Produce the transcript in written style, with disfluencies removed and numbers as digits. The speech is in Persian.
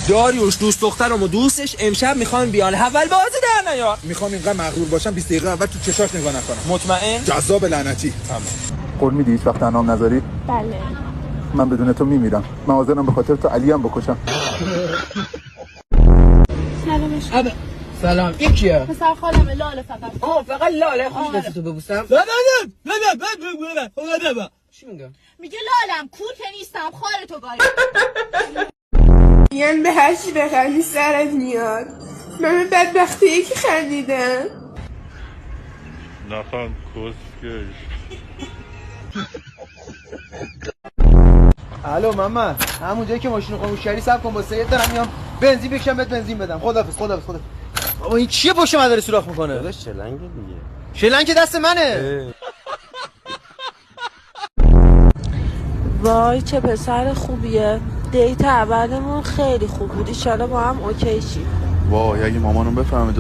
داریوش دوست دخترم و دوستش امشب میخوان بیان اول بازی در نیار. میخوام اینقدر مغرور باشم 20 دقیقه اول تو چشاش نگاه نکنم. مطمئن؟ جذاب لعنتی. تمام. قول میدی هیچ وقت انعام نذاری؟ بله. من بدون تو میمیرم. من حاضرم به خاطر تو علی هم بکشم. سلامش. سلام. این کیه؟ پسر خالم لاله فقط. فقط لاله خوش دست تو ببوسم. نه. چی میگم؟ میگه لالم کور که نیستم خال تو گاری. میگن به هر چی بخندی سرت میاد. من به بدبختی یکی خندیدم. نخند کسکش. الو محمد، همون جایی که ماشین خاموش کردی صبر کن، واسه دارم میام بنزین بکشم بهت بنزین بدم. خداحافظ. بابا این چیه پشت من داره سوراخ میکنه؟ داداش چلنگه دیگه. شلنگ دست منه. وای چه پسر خوبیه. دیت اولمون خیلی خوب بود. ایشالا با هم اوکی شیم. وای اگه مامانم بفهمه